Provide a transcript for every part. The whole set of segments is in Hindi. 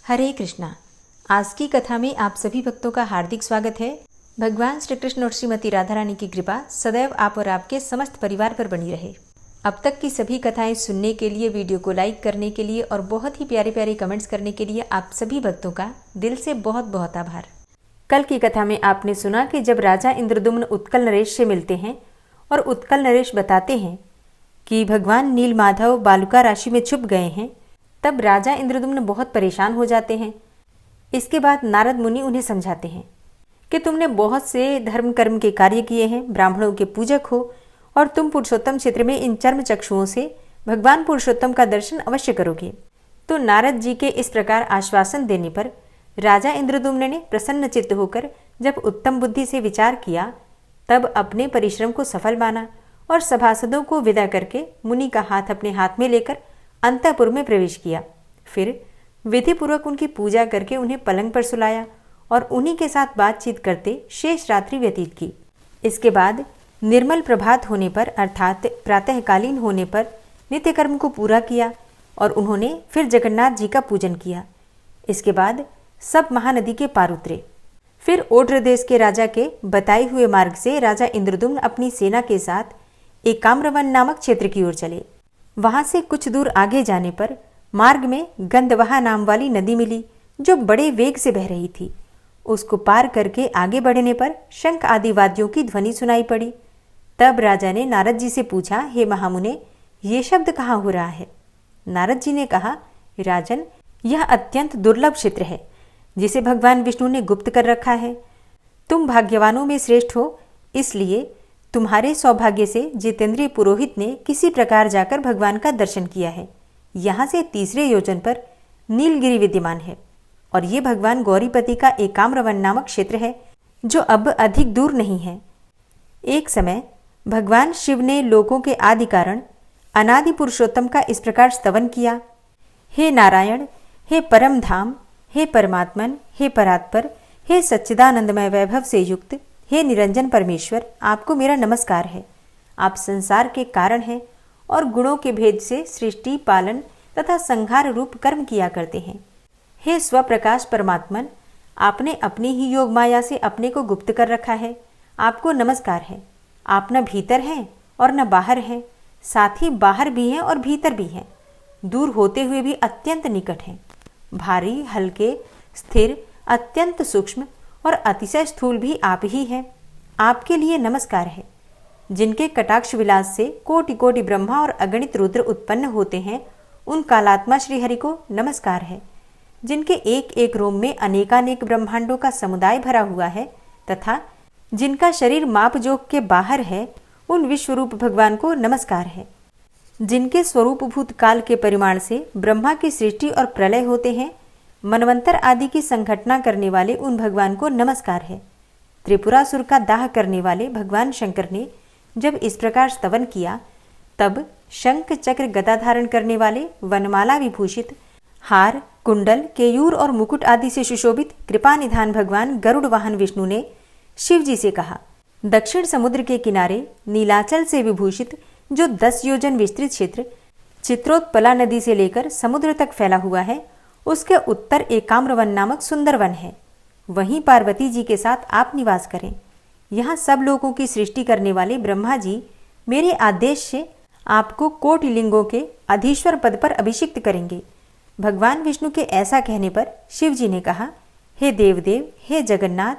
हरे कृष्णा। आज की कथा में आप सभी भक्तों का हार्दिक स्वागत है। भगवान श्री कृष्ण और श्रीमती राधा रानी की कृपा सदैव आप और आपके समस्त परिवार पर बनी रहे। अब तक की सभी कथाएं सुनने के लिए, वीडियो को लाइक करने के लिए और बहुत ही प्यारे प्यारे कमेंट्स करने के लिए आप सभी भक्तों का दिल से बहुत बहुत आभार। कल की कथा में आपने सुना कि जब राजा इंद्रदुम्न उत्कल नरेश से मिलते हैं और उत्कल नरेश बताते हैं कि भगवान नीलमाधव बालुका राशि में छुप गए हैं, तब राजा इंद्रदुम्न बहुत परेशान हो जाते हैं। इसके बाद नारद मुनि उन्हें समझाते हैं कि तुमने बहुत से धर्म कर्म के कार्य किए हैं, ब्राह्मणों के पूजक हो और तुम पुरुषोत्तम क्षेत्र में इन चर्म चक्षुओं से भगवान पुरुषोत्तम का दर्शन अवश्य करोगे। तो नारद जी के इस प्रकार आश्वासन देने पर राजा इंद्रदुम्न ने प्रसन्न चित्त होकर जब उत्तम बुद्धि से विचार किया, तब अपने परिश्रम को सफल माना और सभासदों को विदा करके मुनि का हाथ अपने हाथ में लेकर अंतःपुर में प्रवेश किया। फिर विधिपूर्वक उनकी पूजा करके उन्हें पलंग पर सुलाया और उन्हीं के साथ बातचीत करते शेष रात्रि व्यतीत की। इसके बाद निर्मल प्रभात होने पर अर्थात प्रातःकालीन होने पर नित्य कर्म को पूरा किया और उन्होंने फिर जगन्नाथ जी का पूजन किया। इसके बाद सब महानदी के पार उतरे। फिर ओड्र देश के राजा के बताए हुए मार्ग से राजा इंद्रदुम्न अपनी सेना के साथ एकाम्रवन नामक क्षेत्र की ओर चले। वहां से कुछ दूर आगे जाने पर मार्ग में गंधवहा नाम वाली नदी मिली, जो बड़े वेग से बह रही थी। उसको पार करके आगे बढ़ने पर शंख आदि वाद्यों की ध्वनि सुनाई पड़ी। तब राजा ने नारद जी से पूछा, हे महामुने, ये शब्द कहाँ हो रहा है? नारद जी ने कहा, राजन, यह अत्यंत दुर्लभ क्षेत्र है जिसे भगवान विष्णु ने गुप्त कर रखा है। तुम भाग्यवानों में श्रेष्ठ हो, इसलिए तुम्हारे सौभाग्य से जितेंद्रिय पुरोहित ने किसी प्रकार जाकर भगवान का दर्शन किया है। यहाँ से 3 योजन पर नीलगिरी विद्यमान है और ये भगवान गौरीपति का एकाम्रवन नामक क्षेत्र है, जो अब अधिक दूर नहीं है। एक समय भगवान शिव ने लोगों के आदि कारण अनादि पुरुषोत्तम का इस प्रकार स्तवन किया, हे नारायण, हे परम धाम, हे परमात्मन, हे परात्पर, हे सच्चिदानंदमय वैभव से युक्त, हे निरंजन परमेश्वर, आपको मेरा नमस्कार है। आप संसार के कारण हैं और गुणों के भेद से सृष्टि, पालन तथा संहार रूप कर्म किया करते हैं। हे स्वप्रकाश परमात्मन, आपने अपनी ही योग माया से अपने को गुप्त कर रखा है। आपको नमस्कार है। आप न भीतर हैं और न बाहर हैं, साथ ही बाहर भी हैं और भीतर भी हैं, दूर होते हुए भी अत्यंत निकट हैं, भारी, हल्के, स्थिर, अत्यंत सूक्ष्म और अतिशय स्थूल भी आप ही हैं। आपके लिए नमस्कार है। जिनके कटाक्ष विलास से कोटि कोटि ब्रह्मा और अगणित रुद्र उत्पन्न होते हैं, उन कालात्मा श्रीहरि को नमस्कार है। जिनके एक एक रोम में अनेकानेक ब्रह्मांडों का समुदाय भरा हुआ है तथा जिनका शरीर माप जोग के बाहर है, उन विश्वरूप भगवान को नमस्कार है। जिनके स्वरूप भूत काल के परिमाण से ब्रह्मा की सृष्टि और प्रलय होते हैं, मनवंतर आदि की संघटना करने वाले उन भगवान को नमस्कार है। त्रिपुरासुर का दाह करने वाले भगवान शंकर ने जब इस प्रकार स्तवन किया, तब शंख चक्र गदा धारण करने वाले वनमाला विभूषित हार, कुंडल, केयूर और मुकुट आदि से सुशोभित कृपा निधान भगवान गरुड़ वाहन विष्णु ने शिव जी से कहा, दक्षिण समुद्र के किनारे नीलाचल से विभूषित जो 10 योजन विस्तृत क्षेत्र चित्रोत्पला नदी से लेकर समुद्र तक फैला हुआ है, उसके उत्तर एकाम्रवन नामक सुंदर वन है। वहीं पार्वती जी के साथ आप निवास करें। यहाँ सब लोगों की सृष्टि करने वाले ब्रह्मा जी मेरे आदेश से आपको कोटि लिंगों के अधीश्वर पद पर अभिषिक्त करेंगे। भगवान विष्णु के ऐसा कहने पर शिव जी ने कहा, हे देवदेव, हे जगन्नाथ,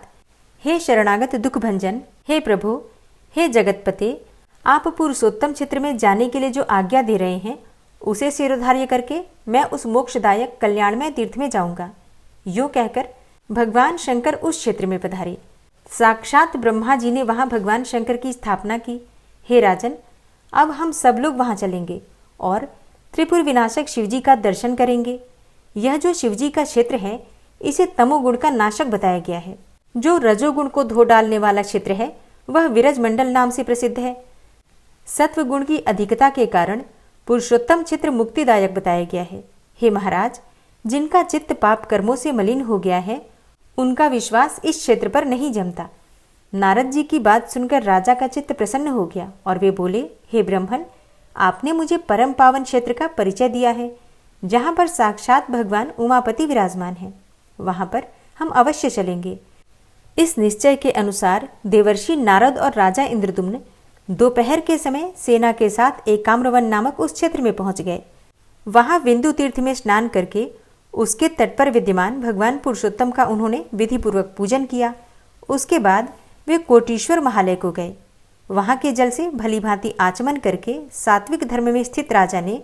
हे शरणागत दुख भंजन, हे प्रभु, हे जगतपते, आप पुरुषोत्तम क्षेत्र में जाने के लिए जो आज्ञा दे रहे हैं, उसे शिरोधार्य करके मैं उस मोक्षदायक कल्याणमय तीर्थ में जाऊंगा। यूं कहकर भगवान शंकर उस क्षेत्र में पधारे। साक्षात ब्रह्मा जी ने वहां भगवान शंकर की स्थापना की। हे राजन, अब हम सब लोग वहां चलेंगे और त्रिपुर विनाशक शिवजी का दर्शन करेंगे। यह जो शिवजी का क्षेत्र है, इसे तमोगुण का नाशक बताया गया है। जो रजोगुण को धो डालने वाला क्षेत्र है, वह विरज मंडल नाम से प्रसिद्ध है। सत्व गुण की अधिकता के कारण पुरुषोत्तम क्षेत्र मुक्तिदायक बताया गया है। हे महाराज, जिनका चित्त पाप कर्मों से मलिन हो गया है, उनका विश्वास इस क्षेत्र पर नहीं जमता। नारद जी की बात सुनकर राजा का चित्त प्रसन्न हो गया और वे बोले, हे ब्रह्मन, आपने मुझे परम पावन क्षेत्र का परिचय दिया है। जहाँ पर साक्षात भगवान उमापति विराजमान हैं। वहाँ पर हम अवश्य चलेंगे। इस निश्चय के अनुसार देवर्षि नारद और राजा इंद्रदुम्न दोपहर के समय सेना के साथ एकाम्रवन नामक उस क्षेत्र में पहुंच गए। वहां बिंदु तीर्थ में स्नान करके उसके तट पर विद्यमान भगवान पुरुषोत्तम का उन्होंने विधिपूर्वक पूजन किया। उसके बाद वे कोटीश्वर महालय को गए। वहां के जल से भली भांति आचमन करके सात्विक धर्म में स्थित राजा ने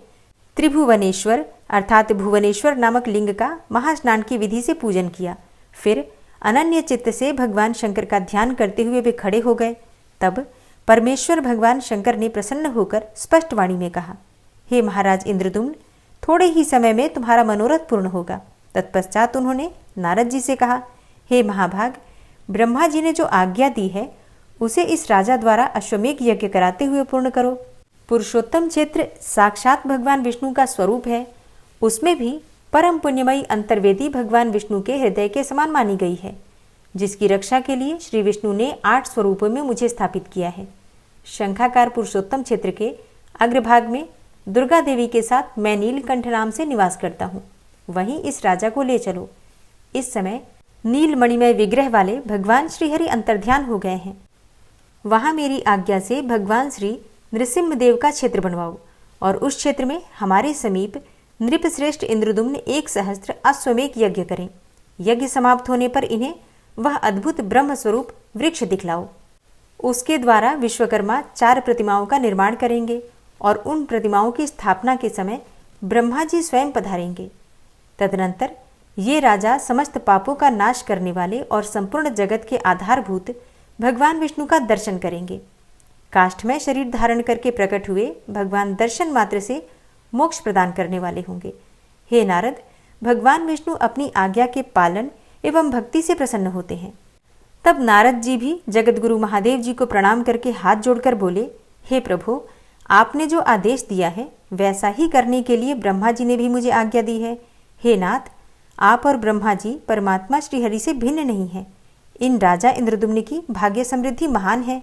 त्रिभुवनेश्वर अर्थात भुवनेश्वर नामक लिंग का महास्नान की विधि से पूजन किया। फिर अनन्य चित्त से भगवान शंकर का ध्यान करते हुए वे खड़े हो गए। तब परमेश्वर भगवान शंकर ने प्रसन्न होकर स्पष्ट वाणी में कहा, हे महाराज इंद्रदुम्न, थोड़े ही समय में तुम्हारा मनोरथ पूर्ण होगा। तत्पश्चात उन्होंने नारद जी से कहा, हे महाभाग, ब्रह्मा जी ने जो आज्ञा दी है उसे इस राजा द्वारा अश्वमेध यज्ञ कराते हुए पूर्ण करो। पुरुषोत्तम क्षेत्र साक्षात भगवान विष्णु का स्वरूप है। उसमें भी परम पुण्यमयी अंतर्वेदी भगवान विष्णु के हृदय के समान मानी गई है, जिसकी रक्षा के लिए श्री विष्णु ने 8 स्वरूपों में मुझे स्थापित किया है। शंखाकार पुरुषोत्तम क्षेत्र के अग्रभाग में दुर्गा देवी के साथ मैं नीलकंठ नाम से निवास करता हूँ। वहीं इस राजा को ले चलो। इस समय नीलमणिमय विग्रह वाले भगवान श्रीहरि अंतर्ध्यान हो गए हैं। वहाँ मेरी आज्ञा से भगवान श्री नृसिंहदेव का क्षेत्र बनवाओ और उस क्षेत्र में हमारे समीप नृपश्रेष्ठ इंद्रदुम्न 1 सहस्त्र अश्वमेध यज्ञ करें। यज्ञ समाप्त होने पर इन्हें वह अद्भुत ब्रह्म स्वरूप वृक्ष दिखलाओ। उसके द्वारा विश्वकर्मा 4 प्रतिमाओं का निर्माण करेंगे और उन प्रतिमाओं की स्थापना के समय ब्रह्मा जी स्वयं पधारेंगे। तदनंतर ये राजा समस्त पापों का नाश करने वाले और संपूर्ण जगत के आधारभूत भगवान विष्णु का दर्शन करेंगे। काष्ठमय शरीर धारण करके प्रकट हुए भगवान दर्शन मात्र से मोक्ष प्रदान करने वाले होंगे। हे नारद, भगवान विष्णु अपनी आज्ञा के पालन एवं भक्ति से प्रसन्न होते हैं। तब नारद जी भी जगतगुरु महादेव जी को प्रणाम करके हाथ जोड़कर बोले, हे प्रभु, आपने जो आदेश दिया है वैसा ही करने के लिए ब्रह्मा जी ने भी मुझे आज्ञा दी है। हे नाथ, आप और ब्रह्मा जी परमात्मा श्रीहरि से भिन्न नहीं है। इन राजा इंद्रदुम्न की भाग्य समृद्धि महान है।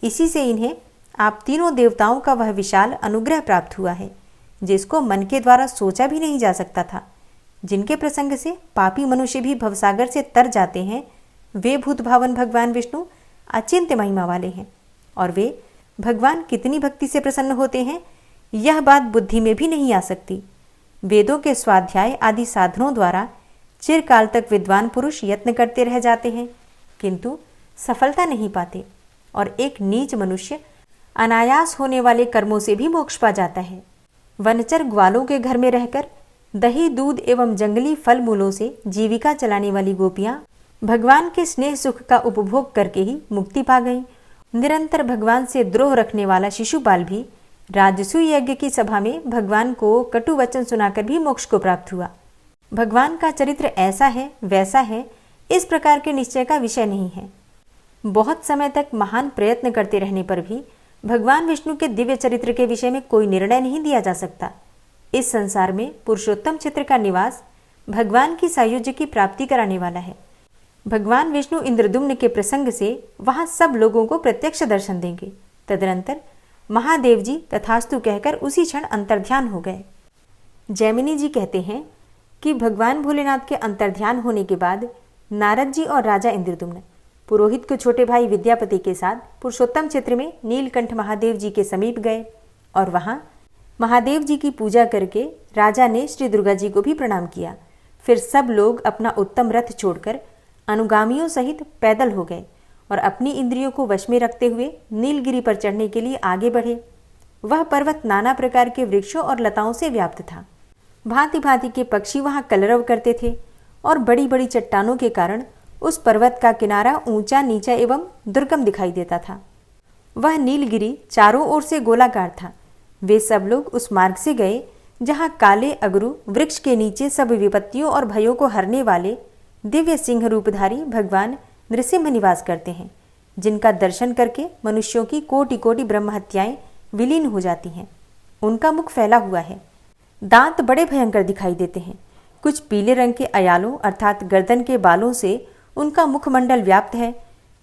इसी से इन्हें आप तीनों देवताओं का वह विशाल अनुग्रह प्राप्त हुआ है, जिसको मन के द्वारा सोचा भी नहीं जा सकता था। जिनके प्रसंग से पापी मनुष्य भी भवसागर से तर जाते हैं, वे भूत भावन भगवान विष्णु अचिंत्य महिमा वाले हैं। और वे भगवान कितनी भक्ति से प्रसन्न होते हैं, यह बात बुद्धि में भी नहीं आ सकती। वेदों के स्वाध्याय आदि साधनों द्वारा चिरकाल तक विद्वान पुरुष यत्न करते रह जाते हैं, किंतु सफलता नहीं पाते, और एक नीच मनुष्य अनायास होने वाले कर्मों से भी मोक्ष पा जाता है। वनचर ग्वालों के घर में रहकर दही दूध एवं जंगली फल मूलों से जीविका चलाने वाली गोपियां भगवान के स्नेह सुख का उपभोग करके ही मुक्ति पा गईं। निरंतर भगवान से द्रोह रखने वाला शिशुपाल भी राजसूय यज्ञ की सभा में भगवान को कटु वचन सुनाकर भी मोक्ष को प्राप्त हुआ। भगवान का चरित्र ऐसा है वैसा है, इस प्रकार के निश्चय का विषय नहीं है। बहुत समय तक महान प्रयत्न करते रहने पर भी भगवान विष्णु के दिव्य चरित्र के विषय में कोई निर्णय नहीं दिया जा सकता। इस संसार में पुरुषोत्तम चित्र का निवास भगवान की सायुज्य की प्राप्ति कराने वाला है। भगवान विष्णु इंद्रदुम्न के प्रसंग से वहां सब लोगों को प्रत्यक्ष दर्शन देंगे। तदनंतर महादेव जी तथास्तु कहकर उसी क्षण अंतर्ध्यान हो गए। जैमिनी जी कहते हैं कि भगवान भोलेनाथ के अंतर्ध्यान होने के बाद नारद जी और राजा इंद्रदुम्न पुरोहित के छोटे भाई विद्यापति के साथ पुरुषोत्तम क्षेत्र में नीलकंठ महादेव जी के समीप गए और वहां महादेव जी की पूजा करके राजा ने श्री दुर्गा जी को भी प्रणाम किया। फिर सब लोग अपना उत्तम रथ छोड़कर अनुगामियों सहित पैदल हो गए और अपनी इंद्रियों को वश में रखते हुए नीलगिरी पर चढ़ने के लिए आगे बढ़े। वह पर्वत नाना प्रकार के वृक्षों और लताओं से व्याप्त था। भांति भांति के पक्षी वहां कलरव करते थे और बड़ी बड़ी चट्टानों के कारण उस पर्वत का किनारा ऊंचा नीचा एवं दुर्गम दिखाई देता था। वह नीलगिरी चारों ओर से गोलाकार था। वे सब लोग उस मार्ग से गए जहां काले अगरू वृक्ष के नीचे सब विपत्तियों और भयों को हरने वाले दिव्य सिंह रूपधारी भगवान नृसिंह निवास करते हैं, जिनका दर्शन करके मनुष्यों की कोटि कोटि ब्रह्म हत्याएं विलीन हो जाती हैं। उनका मुख फैला हुआ है, दांत बड़े भयंकर दिखाई देते हैं। कुछ पीले रंग के अयालों अर्थात गर्दन के बालों से उनका मुखमंडल व्याप्त है।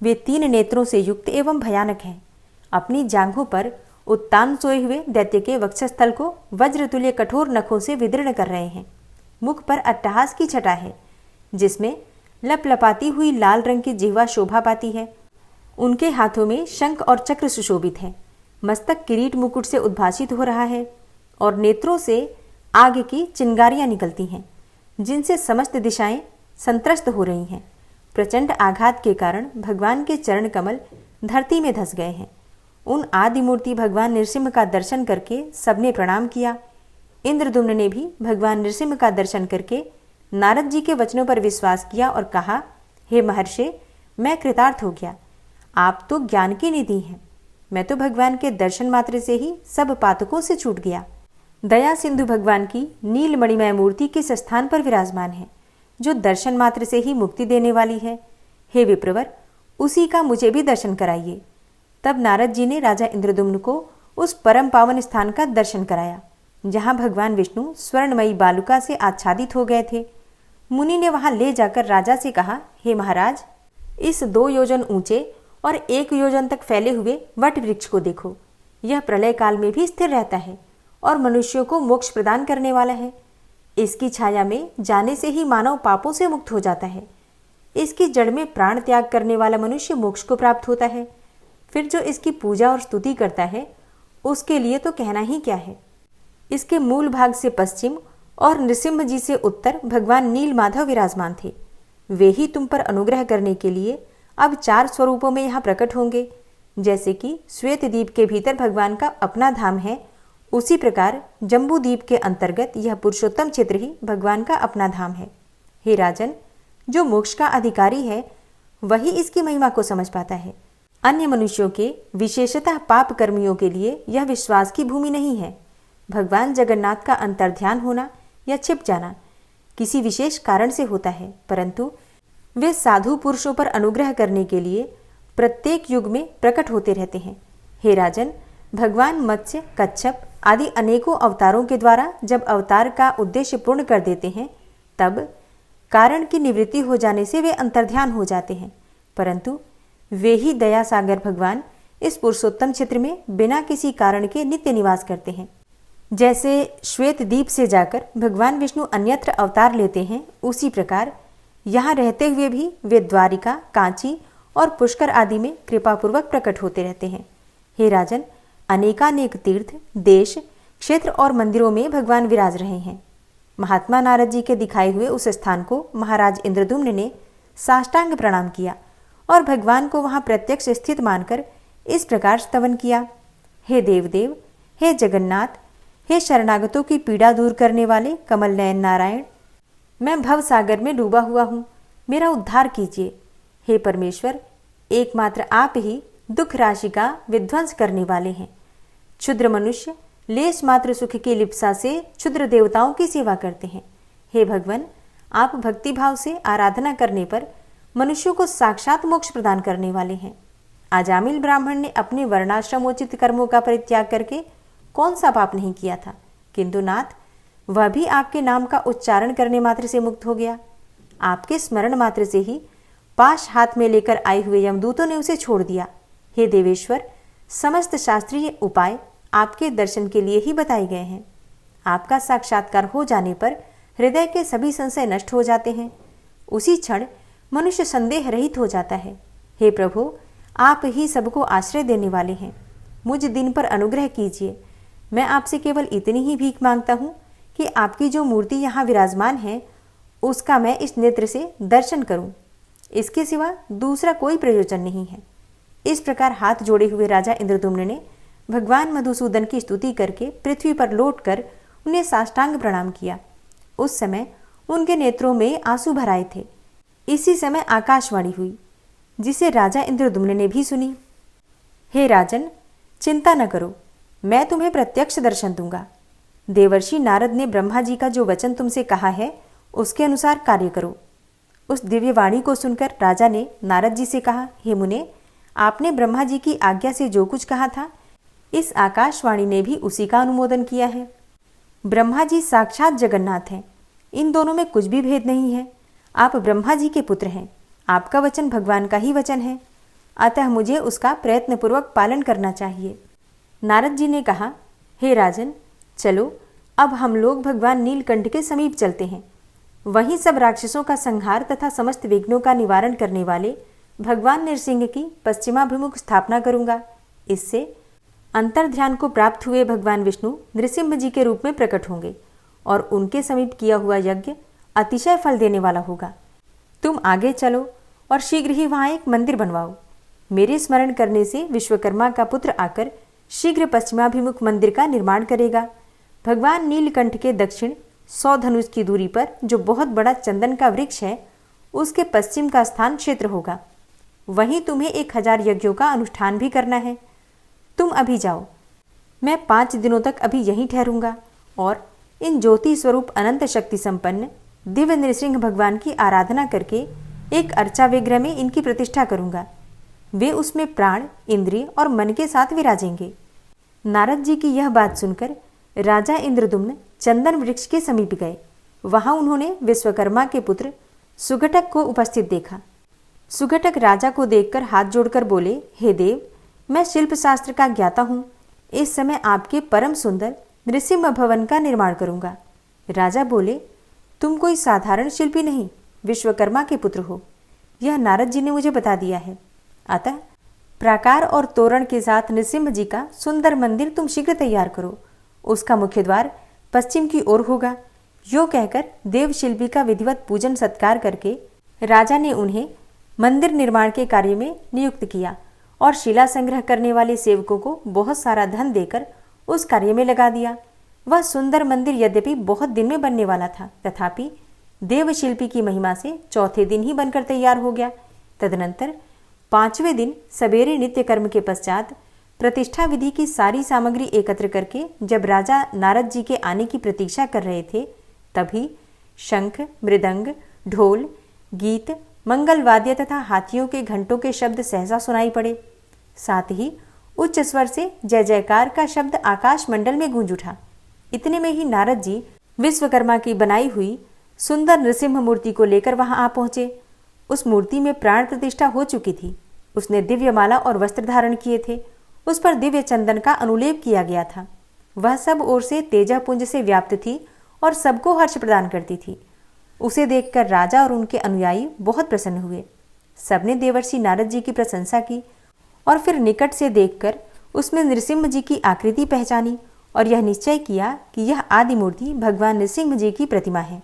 वे 3 नेत्रों से युक्त एवं भयानक हैं। अपनी जांघों पर उत्तान सोए हुए दैत्य के वक्षस्थल को वज्रतुल्य कठोर नखों से विदीर्ण कर रहे हैं। मुख पर अट्टहास की छटा है, जिसमें लपलपाती हुई लाल रंग की जिह्वा शोभा पाती है। उनके हाथों में शंख और चक्र सुशोभित है। मस्तक किरीट मुकुट से उद्भासित हो रहा है और नेत्रों से आग की चिंगारियां निकलती हैं, जिनसे समस्त दिशाएं संत्रस्त हो रही हैं। प्रचंड आघात के कारण भगवान के चरण कमल धरती में धंस गए हैं। उन आदि मूर्ति भगवान नृसिंह का दर्शन करके सबने प्रणाम किया। इंद्रदुम्न ने भी भगवान नृसिंह का दर्शन करके नारद जी के वचनों पर विश्वास किया और कहा, हे महर्षि, मैं कृतार्थ हो गया। आप तो ज्ञान की निधि हैं। मैं तो भगवान के दर्शन मात्र से ही सब पातकों से छूट गया। दया सिंधु भगवान की नील मणिमय मूर्ति किस स्थान पर विराजमान है, जो दर्शन मात्र से ही मुक्ति देने वाली है। हे विप्रवर, उसी का मुझे भी दर्शन कराइए। तब नारद जी ने राजा इंद्रदुम्न को उस परम पावन स्थान का दर्शन कराया, जहाँ भगवान विष्णु स्वर्णमयी बालुका से आच्छादित हो गए थे। मुनि ने वहां ले जाकर राजा से कहा, हे महाराज, इस 2 योजन ऊंचे और 1 योजन तक फैले हुए वट वृक्ष को देखो। यह प्रलय काल में भी स्थिर रहता है और मनुष्यों को मोक्ष प्रदान करने वाला है। इसकी छाया में जाने से ही मानव पापों से मुक्त हो जाता है। इसकी जड़ में प्राण त्याग करने वाला मनुष्य मोक्ष को प्राप्त होता है। फिर जो इसकी पूजा और स्तुति करता है, उसके लिए तो कहना ही क्या है। इसके मूल भाग से पश्चिम और नृसिंह जी से उत्तर भगवान नील माधव विराजमान थे। वे ही तुम पर अनुग्रह करने के लिए अब 4 स्वरूपों में यहाँ प्रकट होंगे। जैसे कि श्वेत द्वीप के भीतर भगवान का अपना धाम है, उसी प्रकार जम्बू द्वीप के अंतर्गत यह पुरुषोत्तम क्षेत्र ही भगवान का अपना धाम है। हे राजन, जो मोक्ष का अधिकारी है वही इसकी महिमा को समझ पाता है। अन्य मनुष्यों के, विशेषतः पाप कर्मियों के लिए यह विश्वास की भूमि नहीं है। भगवान जगन्नाथ का अंतर्ध्यान होना या छिप जाना किसी विशेष कारण से होता है, परंतु वे साधु पुरुषों पर अनुग्रह करने के लिए प्रत्येक युग में प्रकट होते रहते हैं। हे राजन, भगवान मत्स्य, कच्छप आदि अनेकों अवतारों के द्वारा जब अवतार का उद्देश्य पूर्ण कर देते हैं, तब कारण की निवृत्ति हो जाने से वे अंतर्ध्यान हो जाते हैं, परंतु वे ही दया सागर भगवान इस पुरुषोत्तम क्षेत्र में बिना किसी कारण के नित्य निवास करते हैं। जैसे श्वेत द्वीप से जाकर भगवान विष्णु अन्यत्र अवतार लेते हैं, उसी प्रकार यहाँ रहते हुए भी वे द्वारिका, कांची और पुष्कर आदि में कृपापूर्वक प्रकट होते रहते हैं। हे राजन, अनेकानेक तीर्थ, देश, क्षेत्र और मंदिरों में भगवान विराज रहे हैं। महात्मा नारद जी के दिखाए हुए उस स्थान को महाराज इंद्रदुम्न ने साष्टांग प्रणाम किया और भगवान को वहां प्रत्यक्ष स्थित मानकर इस प्रकार स्तवन किया, हे देवदेव, हे जगन्नाथ, हे शरणागतों की पीड़ा दूर करने वाले कमल नयन नारायण, मैं भव सागर में डूबा हुआ हूँ, मेरा उद्धार कीजिए। हे परमेश्वर, एकमात्र आप ही दुख राशि का विध्वंस करने वाले हैं। क्षुद्र मनुष्य लेश मात्र सुख की लिप्सा से क्षुद्र देवताओं की सेवा करते हैं। हे भगवान, आप भक्तिभाव से आराधना करने पर मनुष्यों को साक्षात मोक्ष प्रदान करने वाले हैं। आजामिल ब्राह्मण ने अपने वर्णाश्रमोचित कर्मों का परित्याग करके कौन सा पाप नहीं किया था, किंतु नाथ, वह भी आपके नाम का उच्चारण करने मात्र से मुक्त हो गया। आपके स्मरण मात्र से ही पाश हाथ में लेकर आए हुए यमदूतों ने उसे छोड़ दिया। हे देवेश्वर, समस्त शास्त्रीय उपाय आपके दर्शन के लिए ही बताए गए हैं। आपका साक्षात्कार हो जाने पर हृदय के सभी संशय नष्ट हो जाते हैं। उसी क्षण मनुष्य संदेह रहित हो जाता है। हे प्रभु, आप ही सबको आश्रय देने वाले हैं। मुझ दिन पर अनुग्रह कीजिए। मैं आपसे केवल इतनी ही भीख मांगता हूँ कि आपकी जो मूर्ति यहाँ विराजमान है, उसका मैं इस नेत्र से दर्शन करूँ। इसके सिवा दूसरा कोई प्रयोजन नहीं है। इस प्रकार हाथ जोड़े हुए राजा इंद्रदुम्न ने भगवान मधुसूदन की स्तुति करके पृथ्वी पर लौटकर उन्हें साष्टांग प्रणाम किया। उस समय उनके नेत्रों में आंसू भर आए थे। इसी समय आकाशवाणी हुई, जिसे राजा इंद्रदुम्न ने भी सुनी। हे राजन, चिंता न करो, मैं तुम्हें प्रत्यक्ष दर्शन दूंगा। देवर्षि नारद ने ब्रह्मा जी का जो वचन तुमसे कहा है, उसके अनुसार कार्य करो। उस दिव्य वाणी को सुनकर राजा ने नारद जी से कहा, हे मुने, आपने ब्रह्मा जी की आज्ञा से जो कुछ कहा था, इस आकाशवाणी ने भी उसी का अनुमोदन किया है। ब्रह्मा जी साक्षात जगन्नाथ हैं। इन दोनों में कुछ भी भेद नहीं है। आप ब्रह्मा जी के पुत्र हैं। आपका वचन भगवान का ही वचन है, अतः मुझे उसका प्रयत्नपूर्वक पालन करना चाहिए। नारद जी ने कहा, हे राजन, चलो अब हम लोग भगवान नीलकंठ के समीप चलते हैं। वहीं सब राक्षसों का संहार तथा समस्त विघ्नों का निवारण करने वाले भगवान नृसिंह की पश्चिमाभिमुख स्थापना करूंगा। इससे अंतर्ध्यान को प्राप्त हुए भगवान विष्णु नृसिंह जी के रूप में प्रकट होंगे और उनके समीप किया हुआ यज्ञ अतिशय फल देने वाला होगा। तुम आगे चलो और शीघ्र ही वहां एक मंदिर बनवाओ। मेरे स्मरण करने से विश्वकर्मा का पुत्र आकर शीघ्र पश्चिमाभिमुख मंदिर का निर्माण करेगा। भगवान नीलकंठ के दक्षिण 100 धनुष की दूरी पर जो बहुत बड़ा चंदन का वृक्ष है, उसके पश्चिम का स्थान क्षेत्र होगा। वहीं तुम्हें 1000 यज्ञों का अनुष्ठान भी करना है। तुम अभी जाओ, मैं 5 दिनों तक अभी यहीं ठहरूंगा और इन ज्योति स्वरूप अनंत शक्ति संपन्न दिव्य नृसिंह भगवान की आराधना करके एक अर्चा विग्रह में इनकी प्रतिष्ठा करूंगा। वे उसमें प्राण, इंद्रिय और मन के साथ विराजेंगे। नारद जी की यह बात सुनकर राजा इंद्रदुम्न चंदन वृक्ष के समीप गए। वहां उन्होंने विश्वकर्मा के पुत्र सुघटक को उपस्थित देखा। सुघटक राजा को देखकर हाथ जोड़कर बोले, हे देव, मैं शिल्प शास्त्र का ज्ञाता हूँ। इस समय आपके परम सुंदर नृसिंह भवन का निर्माण करूंगा। राजा बोले, तुम कोई साधारण शिल्पी नहीं, विश्वकर्मा के पुत्र हो। यह नारद जी ने मुझे बता दिया है। अतः प्राकार और तोरण के साथ नृसिंह जी का सुंदर मंदिर तुम शीघ्र तैयार करो। उसका मुख्य द्वार पश्चिम की ओर होगा। यो कहकर देवशिल्पी का विधिवत पूजन सत्कार करके राजा ने उन्हें मंदिर निर्माण के कार्य में नियुक्त किया और शिला संग्रह करने वाले सेवकों को बहुत सारा धन देकर उस कार्य में लगा दिया। वह सुंदर मंदिर यद्यपि बहुत दिन में बनने वाला था, तथापि देवशिल्पी की महिमा से चौथे दिन ही बनकर तैयार हो गया। तदनंतर 5वें दिन सवेरे नित्य कर्म के पश्चात प्रतिष्ठा विधि की सारी सामग्री एकत्र करके जब राजा नारद जी के आने की प्रतीक्षा कर रहे थे, तभी शंख, मृदंग, ढोल, गीत, मंगल वाद्य तथा हाथियों के घंटों के शब्द सहसा सुनाई पड़े। साथ ही उच्च स्वर से जय जयकार का शब्द आकाश मंडल में गूंज उठा। इतने में ही नारद जी विश्वकर्मा की बनाई हुई सुंदर नृसिंह मूर्ति को लेकर वहां आ पहुंचे। उस मूर्ति में प्राण प्रतिष्ठा हो चुकी थी। उसने दिव्य माला और वस्त्र धारण किए थे। उस पर दिव्य चंदन का अनुलेप किया गया था। वह सब ओर से तेजपुंज से व्याप्त थी और सबको हर्ष प्रदान करती थी। उसे देखकर राजा और उनके अनुयायी बहुत प्रसन्न हुए। सबने देवर्षि नारद जी की प्रशंसा की और फिर निकट से देखकर उसमें नृसिंह जी की आकृति पहचानी और यह निश्चय किया कि यह आदि मूर्ति भगवान नृसिंह जी की प्रतिमा है।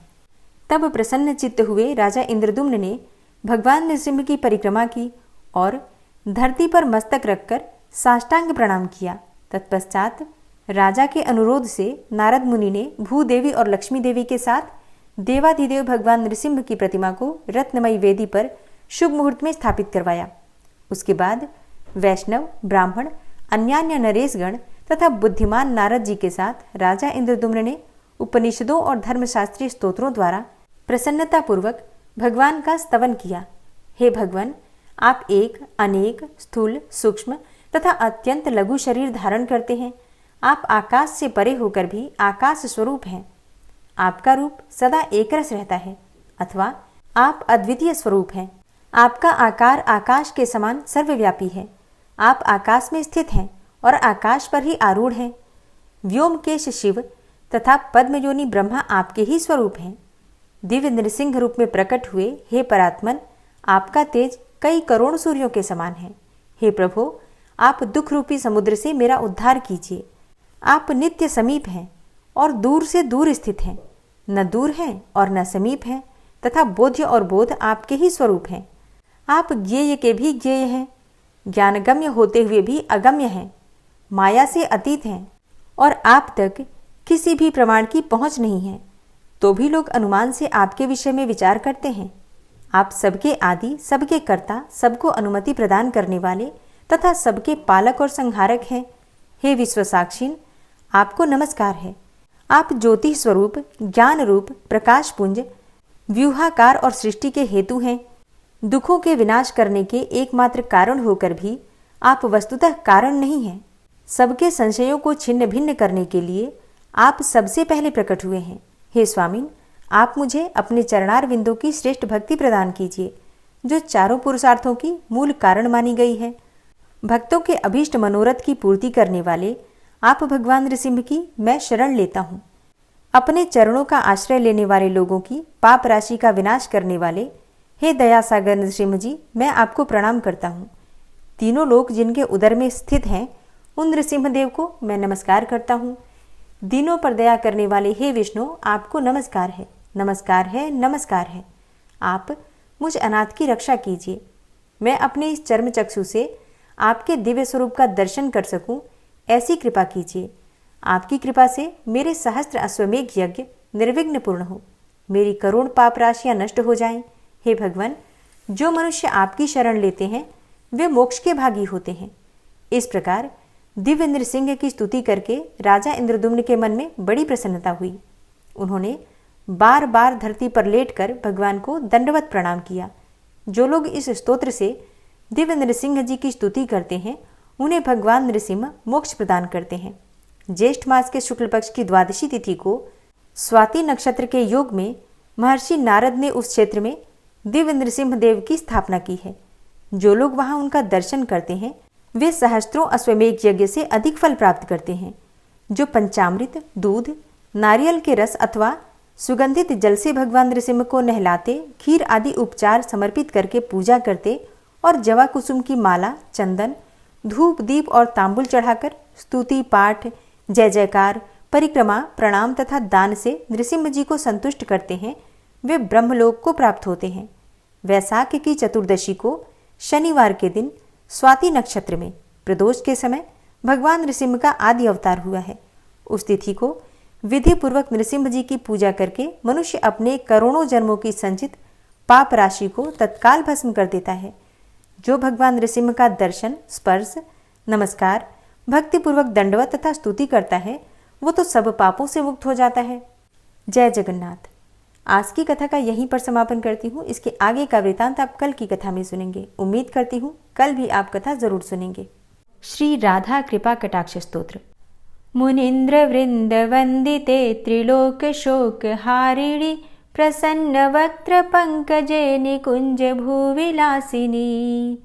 तब प्रसन्न चित्त हुए राजा इंद्रदुम्न ने भगवान नृसिंह की परिक्रमा की और धरती पर मस्तक रखकर साष्टांग प्रणाम किया। तत्पश्चात राजा के अनुरोध से नारद मुनि ने भूदेवी और लक्ष्मी देवी के साथ देवाधिदेव भगवान नृसिंह की प्रतिमा को रत्नमयी वेदी पर शुभ मुहूर्त में स्थापित करवाया। उसके बाद वैष्णव, ब्राह्मण, अन्यान्य नरेशगण तथा बुद्धिमान नारद जी के साथ राजा इंद्रदुम्न ने उपनिषदों और धर्मशास्त्रीय स्तोत्रों द्वारा प्रसन्नतापूर्वक भगवान का स्तवन किया। हे भगवान, आप एक, अनेक, स्थूल, सूक्ष्म तथा अत्यंत लघु शरीर धारण करते हैं। आप आकाश से परे होकर भी आकाश स्वरूप हैं। आपका रूप सदा एकरस रहता है अथवा आप अद्वितीय स्वरूप हैं। आपका आकार आकाश के समान सर्वव्यापी है। आप आकाश में स्थित हैं और आकाश पर ही आरूढ़ हैं। व्योमकेश शिव तथा पद्मयोनि ब्रह्मा आपके ही स्वरूप हैं। दिव्य नृसिंह रूप में प्रकट हुए हे परात्मन, आपका तेज कई करोड़ सूर्यों के समान है। हे प्रभु, आप दुख रूपी समुद्र से मेरा उद्धार कीजिए। आप नित्य समीप हैं और दूर से दूर स्थित हैं, न दूर हैं और न समीप हैं, तथा बोध्य और बोध आपके ही स्वरूप हैं। आप ज्ञेय के भी ज्ञेय हैं, ज्ञानगम्य होते हुए भी अगम्य हैं, माया से अतीत हैं और आप तक किसी भी प्रमाण की पहुंच नहीं है, तो भी लोग अनुमान से आपके विषय में विचार करते हैं। आप सबके आदि, सबके कर्ता, सबको अनुमति प्रदान करने वाले तथा सबके पालक और संहारक हैं। हे विश्वसाक्षीन, आपको नमस्कार है। आप ज्योति स्वरूप, ज्ञान रूप, प्रकाश पुंज, व्यूहाकार और सृष्टि के हेतु हैं। दुखों के विनाश करने के एकमात्र कारण होकर भी आप वस्तुतः कारण नहीं हैं। सबके संशयों को छिन्न भिन्न करने के लिए आप सबसे पहले प्रकट हुए हैं। हे स्वामीन, आप मुझे अपने चरणार बिंदु की श्रेष्ठ भक्ति प्रदान कीजिए, जो चारों पुरुषार्थों की मूल कारण मानी गई है। भक्तों के अभीष्ट मनोरथ की पूर्ति करने वाले आप भगवान नृसिंह की मैं शरण लेता हूँ। अपने चरणों का आश्रय लेने वाले लोगों की पाप राशि का विनाश करने वाले हे दयासागर नृसिंह जी, मैं आपको प्रणाम करता हूँ। तीनों लोक जिनके उदर में स्थित हैं उन नृसिंहदेव को मैं नमस्कार करता हूँ। दीनों पर दया करने वाले हे विष्णु, आपको नमस्कार है, नमस्कार है, नमस्कार है। आप मुझ अनाथ की रक्षा कीजिए। मैं अपने इस चर्म चक्षु से आपके दिव्य स्वरूप का दर्शन कर सकूं, ऐसी कृपा कीजिए। आपकी कृपा से मेरे सहस्त्र अश्वमेघ यज्ञ निर्विघ्न पूर्ण हो, मेरी करोड़ पाप राशियां नष्ट हो जाएं। हे भगवान, जो मनुष्य आपकी शरण लेते हैं वे मोक्ष के भागी होते हैं। इस प्रकार दिव्य नृसिंह की स्तुति करके राजा इंद्रदुम्न के मन में बड़ी प्रसन्नता हुई। उन्होंने बार बार धरती पर लेटकर भगवान को दंडवत प्रणाम किया। जो लोग इस स्तोत्र से दिव्य नृसिंह जी की स्तुति करते हैं उन्हें भगवान नृसिंह मोक्ष प्रदान करते हैं। ज्येष्ठ मास के शुक्ल पक्ष की द्वादशी तिथि को स्वाति नक्षत्र के योग में महर्षि नारद ने उस क्षेत्र में दिव्य नृसिंह देव की स्थापना की है। जो लोग वहां उनका दर्शन करते हैं वे सहस्त्रों अश्वमेघ यज्ञ से अधिक फल प्राप्त करते हैं। जो पंचामृत, दूध, नारियल के रस अथवा सुगंधित जल से भगवान नृसिंह को नहलाते, खीर आदि उपचार समर्पित करके पूजा करते और जवा कुसुम की माला, चंदन, धूप, दीप और तांबुल चढ़ाकर स्तुति, पाठ, जय जयकार, परिक्रमा, प्रणाम तथा दान से नृसिंह जी को संतुष्ट करते हैं वे ब्रह्मलोक को प्राप्त होते हैं। वैशाख की चतुर्दशी को शनिवार के दिन स्वाति नक्षत्र में प्रदोष के समय भगवान नृसिंह का आदि अवतार हुआ है। उस तिथि को विधि पूर्वक नृसिंह जी की पूजा करके मनुष्य अपने करोड़ों जन्मों की संचित पाप राशि को तत्काल भस्म कर देता है। जो भगवान नृसिंह का दर्शन, स्पर्श, नमस्कार, भक्तिपूर्वक दंडवत तथा स्तुति करता है वो तो सब पापों से मुक्त हो जाता है। जय जगन्नाथ। आज की कथा का यहीं पर समापन करती हूँ। इसके आगे का वृतांत आप कल की कथा में सुनेंगे। उम्मीद करती हूँ कल भी आप कथा जरूर सुनेंगे। श्री राधा कृपा कटाक्ष स्तोत्र। मुनीन्द्र वृंद वंदिते त्रिलोक शोक हारिणी प्रसन्न वक्त्र पंकजे निकुंज भूविलासिनी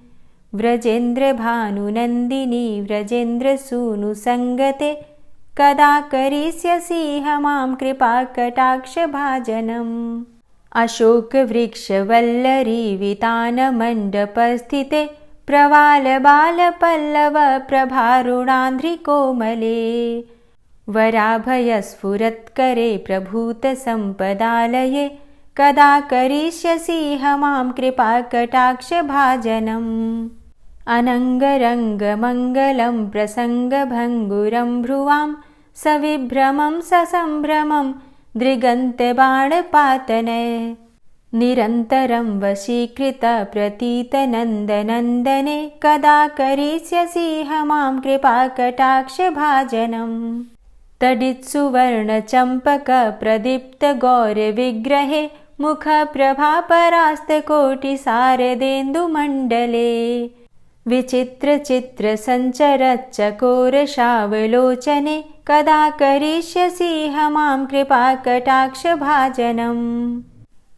व्रजेन्द्र भानुनंदिनी व्रजेन्द्र सूनु संगते कदा करिष्यसि मां कृपा कटाक्ष भाजनम्। अशोक वृक्ष वल्लरी वितान मंडप स्थिते प्रवाल बाल पल्लव प्रभारुणांध्रि कोमले वराभय स्फुरत्करे प्रभूत संपदालये कदा करिष्यसि मां कृपा कटाक्ष भाजनम्। अनंगरंग मंगलम प्रसंग भंगुरं भ्रुवां सविभ्रमं ससंभ्रमं दृगंत बाणपातनय निरन्तरं वशीकृत प्रतीत नंदनंदने कदा करिष्यसि मां कृपा कटाक्ष भाजनम्। तडित्सुवर्ण चंपक प्रदीप्त गौर विग्रहे मुख प्रभा परास्त कोटि शारदेन्दु मंडले विचित्र चित्र संचर चकोर शावलोचने कदा करिष्यसि मां कृपा कटाक्ष भाजनम्।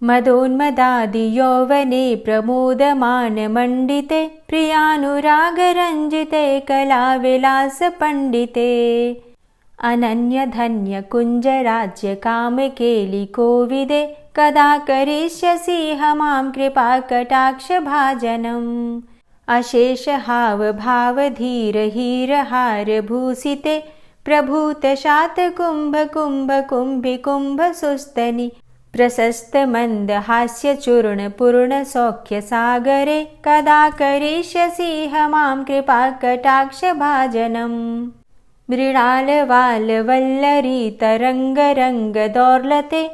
मदोन्मदादि यौवने प्रमोदमान मंडिते प्रियानुराग रंजिते कला विलास पंडिते अनन्य धन्य कुंज राज्य काम केलि कोविदे कदा करिष्यसि मां कृपा कटाक्ष भाजनम्। अशेष हाव भाव धीर हीर हार भूषिते प्रभूत शात कुंभ कुंभ कुंभि कुंभ सुस्तनि प्रशस्त मंद हास्य चूर्ण पूर्ण सौख्य सागरे कदा करिष्यसि मां कृपा कटाक्ष भाजनम्। मृणाल वाल वल्लरी तरंग रंग दौर्लते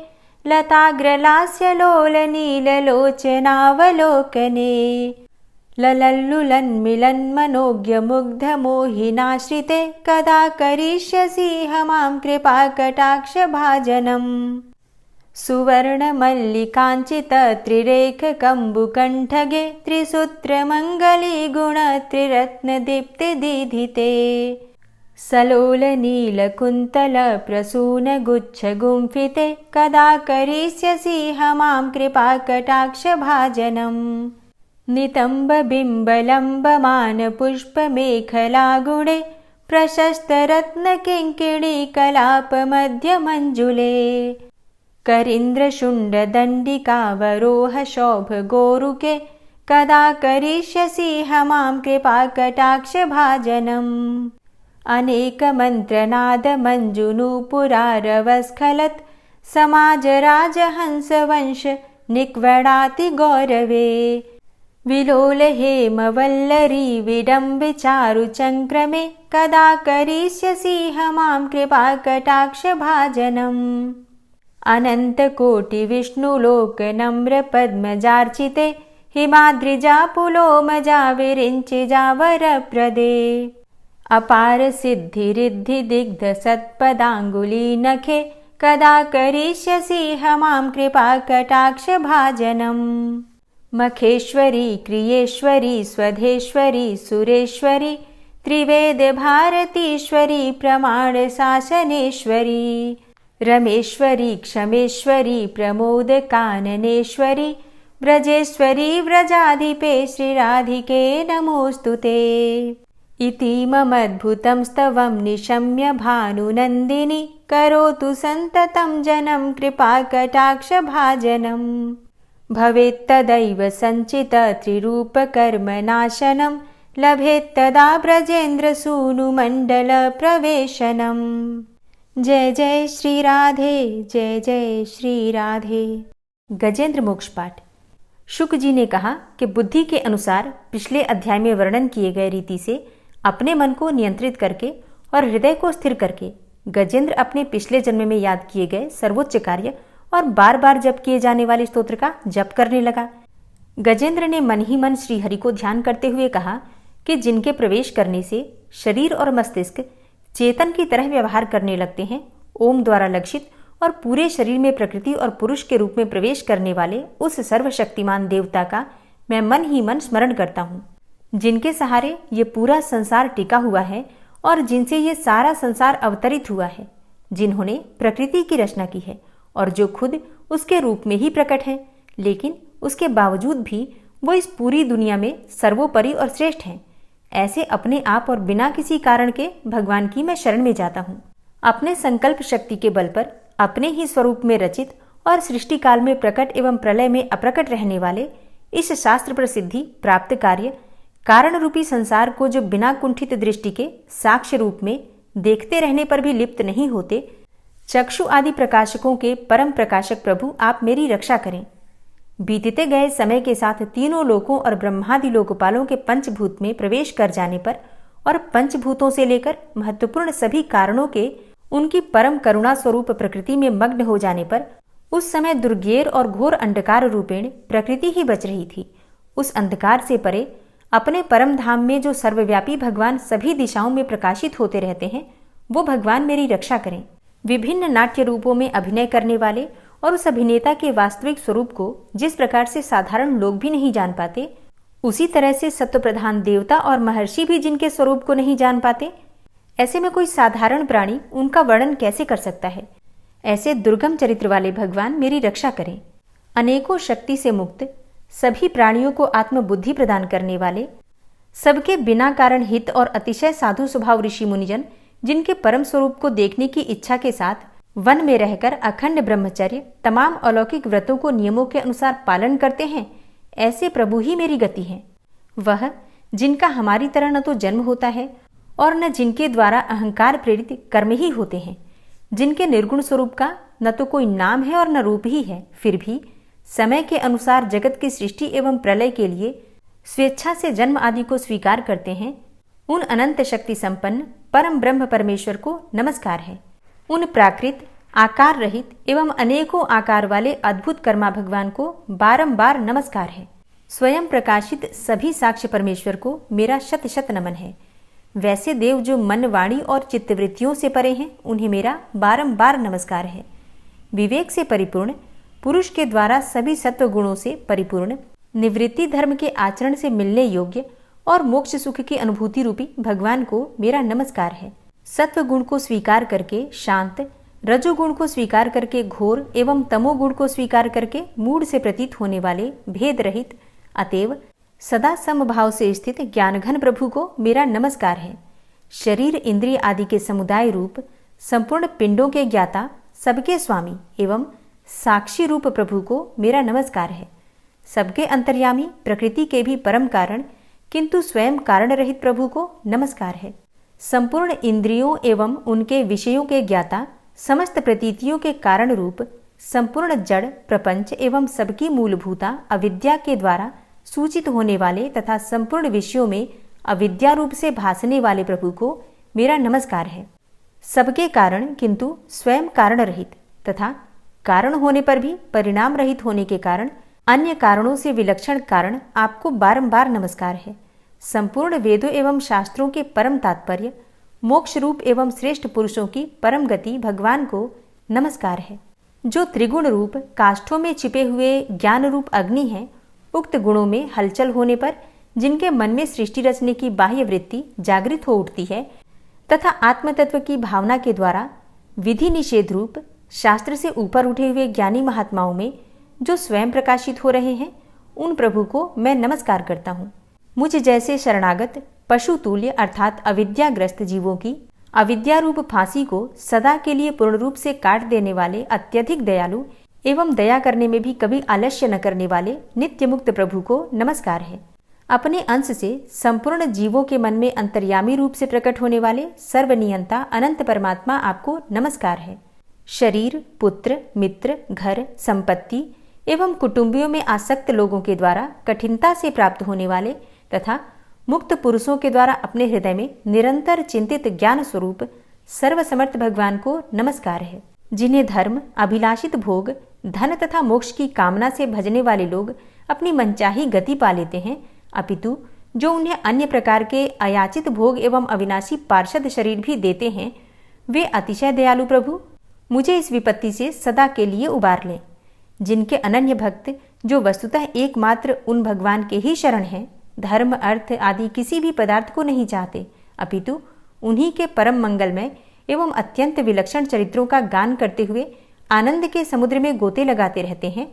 लताग्रलास्य लोल नील लोचनावलोकने ललल्लुलन्मिलन्मनोज्ञ मुग्ध मोहिनाश्रिते कदा करिष्यसि मां कृपा कटाक्ष भाजनम्। सुवर्ण मल्लिकांचित त्रिरेख कंबुकंठगे त्रिसूत्र मंगली गुण त्रिरत्न दीप्ति दीधिते सलोल नील कुंतल प्रसून गुच्छ गुंफिते कदा करिष्यसि मां कृपा कटाक्ष भाजनम्। नितंब बिंब लंबमान पुष्प मेखला गुणे प्रशस्त रत्न किङ्किणी कलाप मध्य मंजुले करीन्द्र शुण्ड दण्डिकावरोह शोभ गोरुके कदा करिष्यसि हमां कृपा कटाक्ष भाजनम् अनेक मंत्रनाद मंजुनूपुरारवस्खलत् समाज राजहंस वंश निक्वडाति गौरवे विलोल हेम वल्लरी विडम्ब चारु चंक्रमे कदा करिष्यसि हमां कृपा कटाक्ष भाजनम् अनंत कोटि विष्णुलोक नम्र पद्मजार्चिते हिमाद्रिजा पुलोमजा विरिञ्चिजा वरप्रदे अपार सिद्धि रिद्धि दिग्ध सत्पदांगुली नखे कदा करिष्यसि हमां कृपा कटाक्ष भाजनम् मखेश्वरी क्रियेश्वरी स्वधेश्वरी सुरेश्वरी त्रिवेद भारतीश्वरी प्रमाण शासनेश्वरी रमेश्वरी क्षमेश्वरी प्रमोद काननेश्वरी व्रजेश्वरी व्रजाधिपे श्रीराधिके नमोस्तुते इतीममद्भुतं स्तवं निशम्य भानुनन्दिनी करोतु सन्ततं जनं कृपाकटाक्ष भाजनम् भवेत्तदैव सञ्चित त्रिरूपकर्मनाशनं लभेत्तदा ब्रजेन्द्रसूनुमण्डल प्रवेशनम्। जय जय श्री राधे, जय जय श्री राधे। गजेंद्र मोक्ष पाठ। शुक जी ने कहा कि बुद्धि के अनुसार पिछले अध्याय में वर्णन किए गए रीति से अपने मन को नियंत्रित करके और हृदय को स्थिर करके गजेंद्र अपने पिछले जन्म में याद किए गए सर्वोच्च कार्य और बार बार जप किए जाने वाले स्तोत्र का जप करने लगा। गजेंद्र ने मन ही मन श्रीहरि को ध्यान करते हुए कहा कि जिनके प्रवेश करने से शरीर और मस्तिष्क चेतन की तरह व्यवहार करने लगते हैं, ओम द्वारा लक्षित और पूरे शरीर में प्रकृति और पुरुष के रूप में प्रवेश करने वाले उस सर्वशक्तिमान देवता का मैं मन ही मन स्मरण करता हूँ, जिनके सहारे ये पूरा संसार टिका हुआ है और जिनसे ये सारा संसार अवतरित हुआ है, जिन्होंने प्रकृति की रचना की है और जो खुद उसके रूप में ही प्रकट है, लेकिन उसके बावजूद भी वो इस पूरी दुनिया में सर्वोपरि और श्रेष्ठ हैं। ऐसे अपने आप और बिना किसी कारण के भगवान की मैं शरण में जाता हूँ। अपने संकल्प शक्ति के बल पर अपने ही स्वरूप में रचित और सृष्टि काल में प्रकट एवं प्रलय में अप्रकट रहने वाले इस शास्त्र प्रसिद्धि प्राप्त कार्य कारण रूपी संसार को जो बिना कुंठित दृष्टि के साक्ष्य रूप में देखते रहने पर भी लिप्त नहीं होते, चक्षु आदि प्रकाशकों के परम प्रकाशक प्रभु आप मेरी रक्षा करें। बीतते गए समय के साथ तीनों लोकों और ब्रह्मादि लोकपालों के पंचभूत में प्रवेश कर जाने पर और पंचभूतों से लेकर महत्वपूर्ण सभी कारणों के उनकी परम करुणा स्वरूप प्रकृति में मग्न हो जाने पर उस समय दुर्गेर और घोर अंधकार रूपेण प्रकृति ही बच रही थी। उस अंधकार से परे अपने परम धाम में जो सर्वव्यापी भगवान सभी दिशाओं में प्रकाशित होते रहते हैं, वो भगवान मेरी रक्षा करें। विभिन्न नाट्य रूपों में अभिनय करने वाले और उस अभिनेता के वास्तविक स्वरूप को जिस प्रकार से साधारण लोग भी नहीं जान पाते, उसी तरह से सत्व प्रधान देवता और महर्षि भी जिनके स्वरूप को नहीं जान पाते, ऐसे में कोई साधारण प्राणी उनका वर्णन कैसे कर सकता है। ऐसे दुर्गम चरित्र वाले भगवान मेरी रक्षा करें। अनेकों शक्ति से मुक्त, सभी प्राणियों को आत्मबुद्धि प्रदान करने वाले, सबके बिना कारण हित और अतिशय साधु स्वभाव ऋषि मुनिजन जिनके परम स्वरूप को देखने की इच्छा के साथ वन में रहकर अखंड ब्रह्मचर्य तमाम अलौकिक व्रतों को नियमों के अनुसार पालन करते हैं, ऐसे प्रभु ही मेरी गति है। वह जिनका हमारी तरह न तो जन्म होता है और न जिनके द्वारा अहंकार प्रेरित कर्म ही होते हैं, जिनके निर्गुण स्वरूप का न तो कोई नाम है और न रूप ही है, फिर भी समय के अनुसार जगत की सृष्टि एवं प्रलय के लिए स्वेच्छा से जन्म आदि को स्वीकार करते हैं, उन अनंत शक्ति संपन्न परम ब्रह्म परमेश्वर को नमस्कार है। उन प्राकृत आकार रहित एवं अनेकों आकार वाले अद्भुत कर्मा भगवान को बारंबार नमस्कार है। स्वयं प्रकाशित सभी साक्ष्य परमेश्वर को मेरा शत शत नमन है। वैसे देव जो मन वाणी और चित्तवृत्तियों से परे हैं, उन्हें मेरा बारंबार नमस्कार है। विवेक से परिपूर्ण पुरुष के द्वारा सभी सत्व गुणों से परिपूर्ण, निवृत्ति धर्म के आचरण से मिलने योग्य और मोक्ष सुख की अनुभूति रूपी भगवान को मेरा नमस्कार है। सत्व गुण को स्वीकार करके शांत, रजोगुण को स्वीकार करके घोर एवं तमोगुण को स्वीकार करके मूढ़ से प्रतीत होने वाले भेद रहित, अतएव सदा समभाव से स्थित ज्ञानघन प्रभु को मेरा नमस्कार है। शरीर इंद्रिय आदि के समुदाय रूप संपूर्ण पिंडों के ज्ञाता, सबके स्वामी एवं साक्षी रूप प्रभु को मेरा नमस्कार है। सबके अंतर्यामी, प्रकृति के भी परम कारण किंतु स्वयं कारण रहित प्रभु को नमस्कार है। संपूर्ण इंद्रियों एवं उनके विषयों के ज्ञाता, समस्त प्रतीतियों के कारण रूप संपूर्ण जड़ प्रपंच एवं सबकी मूलभूता अविद्या के द्वारा सूचित होने वाले तथा संपूर्ण विषयों में अविद्या रूप से भासने वाले प्रभु को मेरा नमस्कार है। सबके कारण किंतु स्वयं कारण रहित तथा कारण होने पर भी परिणाम रहित होने के कारण अन्य कारणों से विलक्षण कारण आपको बारंबार नमस्कार है। संपूर्ण वेदों एवं शास्त्रों के परम तात्पर्य, मोक्ष रूप एवं श्रेष्ठ पुरुषों की परम गति भगवान को नमस्कार है। जो त्रिगुण रूप काष्ठों में छिपे हुए ज्ञान रूप अग्नि है, उक्त गुणों में हलचल होने पर जिनके मन में सृष्टि रचने की बाह्य वृत्ति जागृत हो उठती है तथा आत्मतत्व की भावना के द्वारा विधि निषेध रूप शास्त्र से ऊपर उठे हुए ज्ञानी महात्माओं में जो स्वयं प्रकाशित हो रहे हैं, उन प्रभु को मैं नमस्कार करता हूँ। मुझ जैसे शरणागत पशु तुल्य अर्थात अविद्याग्रस्त जीवों की अविद्या रूप फांसी को सदा के लिए पूर्ण रूप से काट देने वाले अत्यधिक दयालु एवं दया करने में भी कभी आलस्य न करने वाले नित्य मुक्त प्रभु को नमस्कार है। अपने अंश से संपूर्ण जीवों के मन में अंतर्यामी रूप से प्रकट होने वाले सर्वनियंता अनंत परमात्मा आपको नमस्कार है। शरीर, पुत्र, मित्र, घर, संपत्ति एवं कुटुंबियों में आसक्त लोगों के द्वारा कठिनता से प्राप्त होने वाले तथा मुक्त पुरुषों के द्वारा अपने हृदय में निरंतर चिंतित ज्ञान स्वरूप सर्वसमर्थ भगवान को नमस्कार है। जिन्हें धर्म, अभिलाषित भोग, धन तथा मोक्ष की कामना से भजने वाले लोग अपनी मनचाही गति पा लेते हैं, अपितु जो उन्हें अन्य प्रकार के अयाचित भोग एवं अविनाशी पार्षद शरीर भी देते हैं, वे अतिशय दयालु प्रभु मुझे इस विपत्ति से सदा के लिए उबार लें। जिनके अनन्य भक्त जो वस्तुतः एकमात्र उन भगवान के ही शरण हैं, धर्म, अर्थ आदि किसी भी पदार्थ को नहीं चाहते, अपितु उन्हीं के परम मंगलमय एवं अत्यंत विलक्षण चरित्रों का गान करते हुए आनंद के समुद्र में गोते लगाते रहते हैं,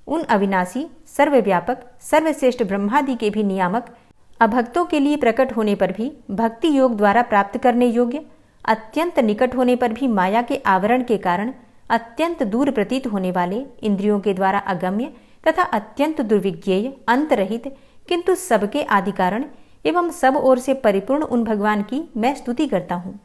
उन अविनाशी, सर्वव्यापक, सर्वश्रेष्ठ ब्रह्मादि के भी नियामक, अभक्तों के लिए प्रकट होने पर भी भक्ति योग द्वारा प्राप्त करने योग्य, अत्यंत निकट होने पर भी माया के आवरण के कारण अत्यंत दूर प्रतीत होने वाले, इंद्रियों के द्वारा अगम्य तथा अत्यंत दुर्विज्ञेय, अंतरहित किंतु सबके आदि कारण एवं सब ओर से परिपूर्ण उन भगवान की मैं स्तुति करता हूँ।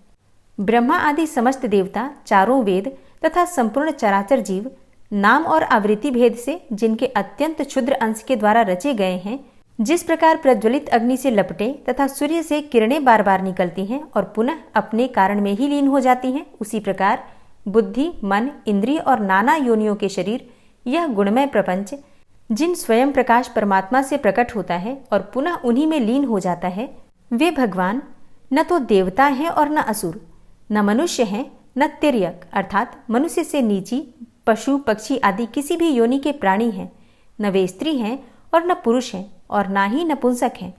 ब्रह्मा आदि समस्त देवता, चारों वेद तथा संपूर्ण चराचर जीव नाम और आवृत्ति भेद से जिनके अत्यंत क्षुद्र अंश के द्वारा रचे गए हैं, जिस प्रकार प्रज्वलित अग्नि से लपटे तथा सूर्य से किरणें बार बार निकलती हैं और पुनः अपने कारण में ही लीन हो जाती हैं, उसी प्रकार बुद्धि, मन, इंद्रिय और नाना योनियों के शरीर, यह गुणमय प्रपंच जिन स्वयं प्रकाश परमात्मा से प्रकट होता है और पुनः उन्हीं में लीन हो जाता है, वे भगवान न तो देवता हैं और न असुर, न मनुष्य हैं न तिर्यक अर्थात मनुष्य से नीची, पशु, पक्षी आदि किसी भी योनि के प्राणी हैं, न वे स्त्री हैं और न पुरुष हैं और न ही नपुंसक हैं,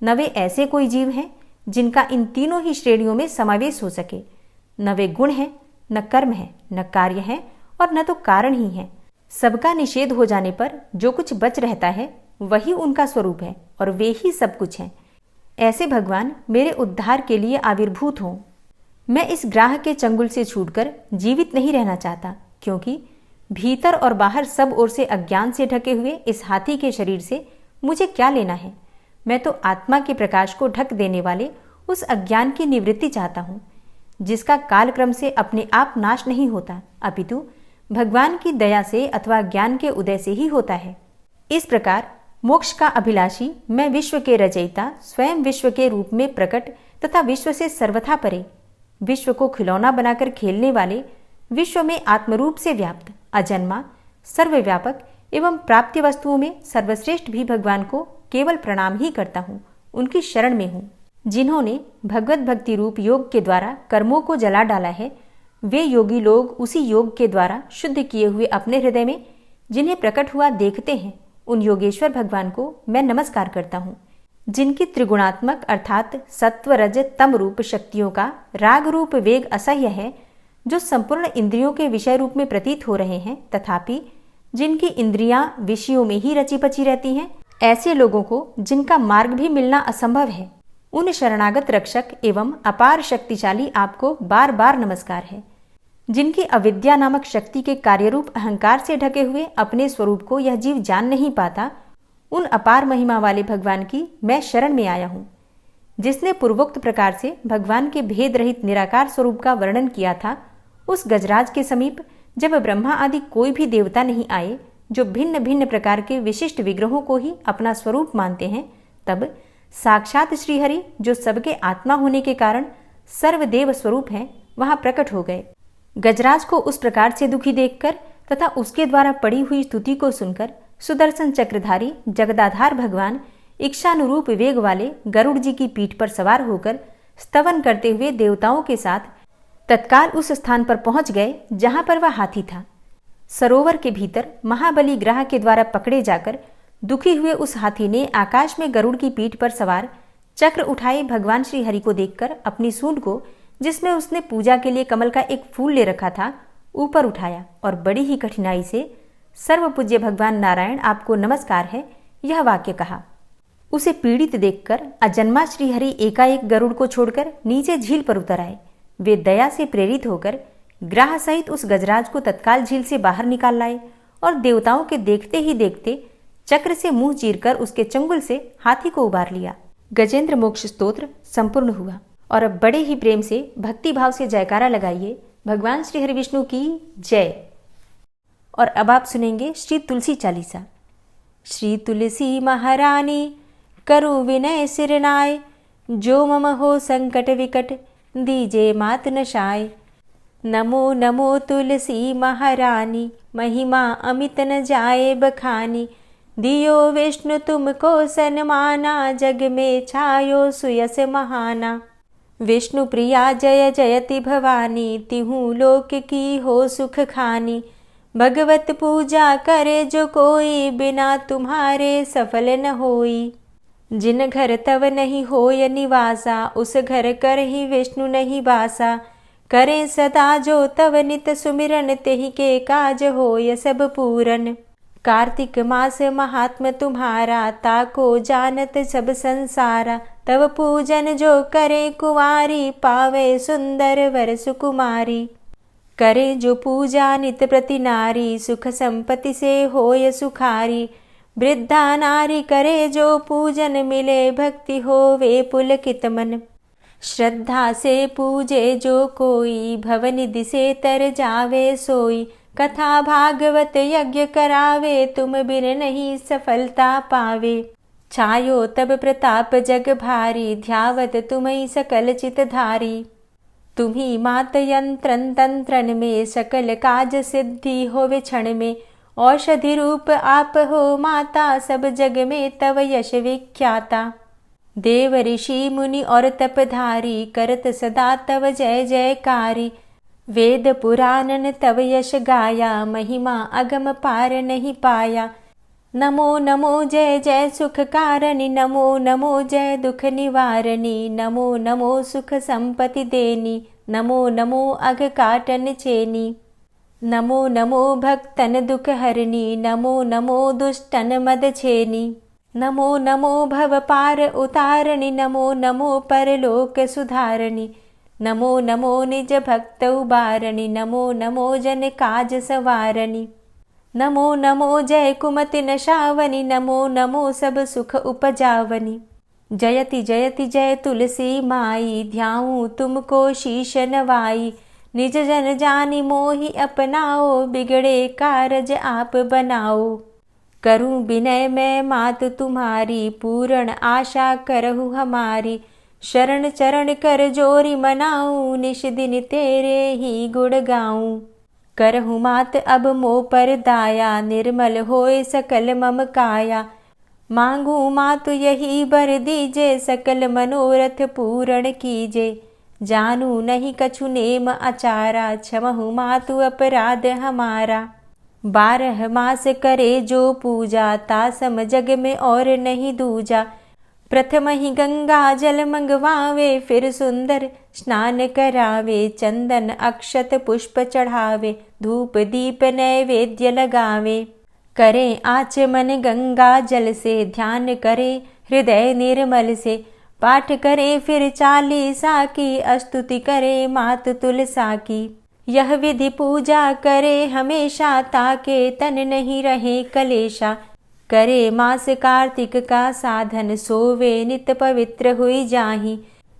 न वे ऐसे कोई जीव हैं जिनका इन तीनों ही श्रेणियों में समावेश हो सके, न वे गुण हैं, न कर्म है, न कार्य है और न तो कारण ही है। सबका निषेध हो जाने पर जो कुछ बच रहता है वही उनका स्वरूप है और वे ही सब कुछ हैं। ऐसे भगवान मेरे उद्धार के लिए आविर्भूत हों। मैं इस ग्राह के चंगुल से छूटकर जीवित नहीं रहना चाहता, क्योंकि भीतर और बाहर सब ओर से अज्ञान से ढके हुए इस हाथी के शरीर से मुझे क्या लेना है। मैं तो आत्मा के प्रकाश को ढक देने वाले उस अज्ञान की निवृत्ति चाहता हूँ, जिसका कालक्रम से अपने आप नाश नहीं होता, अपितु भगवान की दया से अथवा ज्ञान के उदय से ही होता है। इस प्रकार मोक्ष का अभिलाषी मैं विश्व के रचयिता, स्वयं विश्व के रूप में प्रकट तथा विश्व से सर्वथा परे, विश्व को खिलौना बनाकर खेलने वाले, विश्व में आत्मरूप से व्याप्त, अजन्मा, सर्वव्यापक एवं प्राप्ति वस्तुओं में सर्वश्रेष्ठ भी भगवान को केवल प्रणाम ही करता हूँ, उनकी शरण में हूँ। जिन्होंने भगवत भक्ति रूप योग के द्वारा कर्मों को जला डाला है, वे योगी लोग उसी योग के द्वारा शुद्ध किए हुए अपने हृदय में जिन्हें प्रकट हुआ देखते हैं, उन योगेश्वर भगवान को मैं नमस्कार करता हूँ। जिनकी त्रिगुणात्मक अर्थात सत्व, रज, तम रूप शक्तियों का राग रूप वेग असह्य है, जो संपूर्ण इंद्रियों के विषय रूप में प्रतीत हो रहे हैं, तथापि जिनकी इंद्रियां विषयों में ही रची पची रहती हैं, ऐसे लोगों को जिनका मार्ग भी मिलना असंभव है, उन शरणागत रक्षक एवं अपार शक्तिशाली आपको बार बार नमस्कार है, जिनकी अविद्या नामक शक्ति के कार्यरूप अहंकार से ढके हुए अपने स्वरूप को यह जीव जान नहीं पाता। उन अपार महिमा वाले भगवान की मैं शरण में आया हूँ, जिसने पूर्वोक्त प्रकार से भगवान के भेद रहित निराकार स्वरूप का वर्णन किया था। उस गजराज के समीप जब ब्रह्मा आदि कोई भी देवता नहीं आए, जो भिन्न भिन्न प्रकार के विशिष्ट विग्रहों को ही अपना स्वरूप मानते हैं, तब साक्षात श्रीहरि, जो सबके आत्मा होने के कारण सर्वदेव स्वरूप हैं, वहां प्रकट हो गए। गजराज को उस प्रकार से दुखी देखकर तथा उसके द्वारा पड़ी हुई स्तुति को सुनकर सुदर्शन चक्रधारी जगदाधार भगवान इच्छानुरूप वेग वाले गरुड़ जी की पीठ पर सवार होकर स्तवन करते हुए देवताओं के साथ तत्काल उस स्थान पर पहुंच गए जहां पर वह हाथी था। सरोवर के भीतर महाबली ग्रह के द्वारा पकड़े जाकर दुखी हुए उस हाथी ने आकाश में गरुड़ की पीठ पर सवार चक्र उठाए भगवान श्री हरि को देखकर अपनी सूंड को, जिसमें उसने पूजा के लिए कमल का एक फूल ले रखा था, ऊपर उठाया और बड़ी ही कठिनाई से सर्वपूज्य भगवान नारायण आपको नमस्कार है, यह वाक्य कहा। उसे पीड़ित देखकर अजन्मा श्रीहरि एकाएक गरुड़ को छोड़कर नीचे झील पर उतर आए। वे दया से प्रेरित होकर ग्राह सहित उस गजराज को तत्काल झील से बाहर निकाल लाए और देवताओं के देखते ही देखते चक्र से मुंह चीरकर उसके चंगुल से हाथी को उबार लिया। गजेंद्र मोक्ष स्तोत्र संपूर्ण हुआ। और अब बड़े ही प्रेम से भक्ति भाव से जयकारा लगाइए, भगवान श्री हरि विष्णु की जय। और अब आप सुनेंगे श्री तुलसी चालीसा। श्री तुलसी महारानी करु विनय सिरनाय, जो मम हो संकट विकट दीजे मात नशाय। नमो नमो तुलसी महारानी, महिमा अमित न जाए बखानी। दियो विष्णु तुमको सन्माना, जग में छायो सुयस महाना। विष्णु प्रिया जय जयति भवानी, तिहु लोक की हो सुख खानी। भगवत पूजा करे जो कोई, बिना तुम्हारे सफल न होई। जिन घर तव नहीं होय निवासा, उस घर कर ही विष्णु नहीं बासा। करें सदा जो तव नित सुमिरन, तेहि के काज होय सब पूरन। कार्तिक मास महात्म तुम्हारा, ताको जानत सब संसारा। तव पूजन जो करे कुंवारी, पावे सुंदर वर सुकुमारी। करे जो पूजा नित प्रति नारी, सुख संपत्ति से होय सुखारी। वृद्धा नारी करे जो पूजन, मिले भक्ति होवे पुलकित मन। श्रद्धा से पूजे जो कोई, भवनिधि से तर जावे सोई। कथा भागवत यज्ञ करावे, तुम बिन नहीं सफलता पावे। छायो तब प्रताप जग भारी, ध्यावत तुम्हीं सकल चित धारी। तुम्ही मात यंत्रन तंत्रन में, सकल काज सिद्धि होवे क्षण में। औषधि रूप आप हो माता, सब जग में तव यश विख्याता। देव ऋषि मुनि और तपधारी, करत सदा तव जय जयकारी। वेद पुराणन तव यश गाया, महिमा अगम पार नहीं पाया। नमो नमो जय जय सुख कारणी, नमो नमो जय दुख निवारणी। नमो नमो सुख संपत्ति देनी, नमो नमो अघ काटन चेनी। नमो नमो भक्तन दुख हरणी, नमो नमो दुष्टन मद छेनी। नमो नमो भव पार उतारणी, नमो नमो परलोक सुधारणी। नमो नमो निज भक्त उबारणी, नमो नमो जन काज सवारणी। नमो नमो जय कुमति नशावनी, नमो नमो सब सुख उपजावनी। जयति जयति जय तुलसी माई, ध्याऊं तुमको शीश नवाई। निज जन जानी मोहि अपनाओ, बिगड़े कारज आप बनाओ। करूं विनय मैं मात तुम्हारी, पूर्ण आशा करहु हमारी। शरण चरण कर जोरी मनाऊं, निश दिन तेरे ही गुण गाऊं। करहु मात अब मोह पर दाया, निर्मल होए सकल मम काया। मांगू मातु यही बर दीजे, सकल मनोरथ पूर्ण कीजे। जानू नहीं कछु नेम आचारा, क्षमहु मातु अपराध हमारा। 12 मास करे जो पूजा, तासम जग में और नहीं दूजा। प्रथम ही गंगा जल मंगवावे, फिर सुंदर स्नान करावे। चंदन अक्षत पुष्प चढ़ावे, धूप दीप नैवेद्य लगावे। करे आचमन गंगा जल से, ध्यान करे हृदय निर्मल से। पाठ करे फिर चालीसा की, स्तुति करे मात तुलसा की। यह विधि पूजा करे हमेशा, ताके तन नहीं रहे कलेशा। करे मास कार्तिक का साधन, सोवे नित पवित्र हुई जाहि।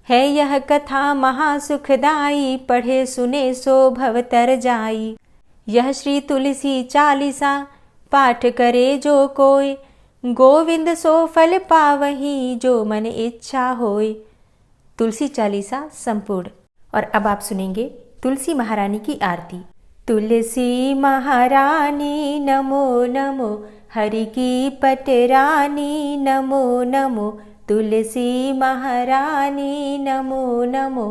है यह कथा महासुखदाई, पढ़े सुने सो भव तर जाई। यह श्री तुलसी चालीसा, पाठ करे जो कोय, गोविंद सो फल पावही, जो मन इच्छा होय। तुलसी चालीसा संपूर्ण। और अब आप सुनेंगे तुलसी महारानी की आरती। तुलसी महारानी नमो नमो, हरि की पटरानी नमो नमो। तुलसी महारानी नमो नमो,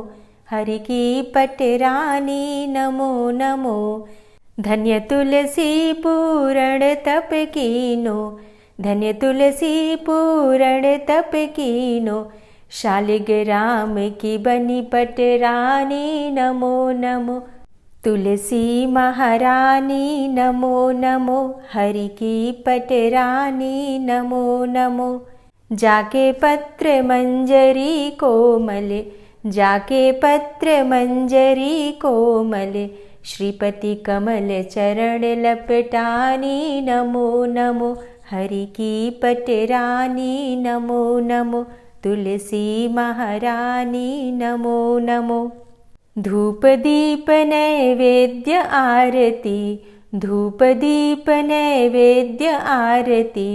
हरि की पटरानी नमो नमो। धन्य तुलसी पूरण तप कीनो, धन्य तुलसी पूरण तप कीनो। शालिग्राम की बनी पटरानी नमो नमो। तुलसी महारानी नमो नमो, हरि की पटरानी नमो नमो। जाके पत्र मंजरी कोमल, जाके पत्र मंजरी कोमल। श्रीपति कमल चरण लपटानी नमो नमो, हरि की पटरानी नमो नमो। तुलसी महारानी नमो नमो। धूप दीप नैवेद्य आरती, धूप दीप नैवेद्य आरती।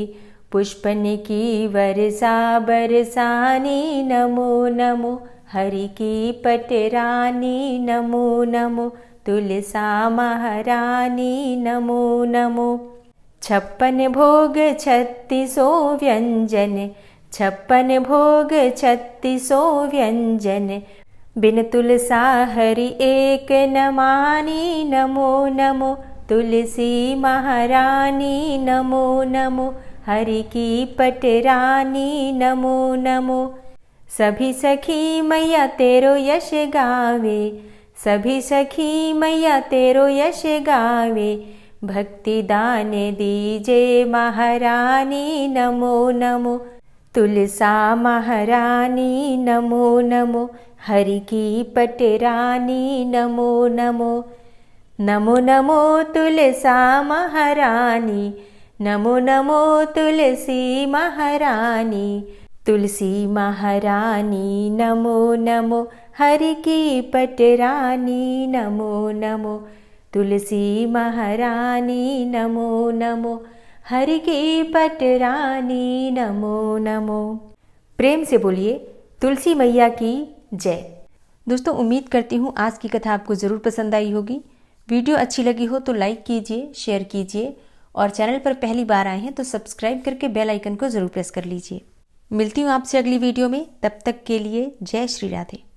पुष्पन की वर्षा बरसानी नमो नमो, हरि की पटरानी नमो नमो। तुलसा महारानी नमो नमो। 56 भोग 36 व्यंजन, 56 भोग 36 व्यंजन। बिन तुलसा हरि एक न मानी नमो नमो। तुलसी महारानी नमो नमो, हरि की पटरानी नमो नमो। सभी सखी मैया तेरो यश गावे, सभी सखी मैया तेरो यश गावे। भक्ति दान दीजे महारानी नमो नमो। तुलसा महारानी नमो नमो, हरि की पटरानी नमो नमो। नमो नमो तुलसा महारानी, नमो नमो तुलसी महारानी। तुलसी महारानी नमो नमो, हरि की पटरानी नमो नमो। तुलसी महारानी नमो नमो, हरि की पटरानी नमो नमो। प्रेम से बोलिए तुलसी मैया की जय। दोस्तों, उम्मीद करती हूँ आज की कथा आपको ज़रूर पसंद आई होगी। वीडियो अच्छी लगी हो तो लाइक कीजिए, शेयर कीजिए और चैनल पर पहली बार आए हैं तो सब्सक्राइब करके बेल आइकन को ज़रूर प्रेस कर लीजिए। मिलती हूँ आपसे अगली वीडियो में, तब तक के लिए जय श्री राधे।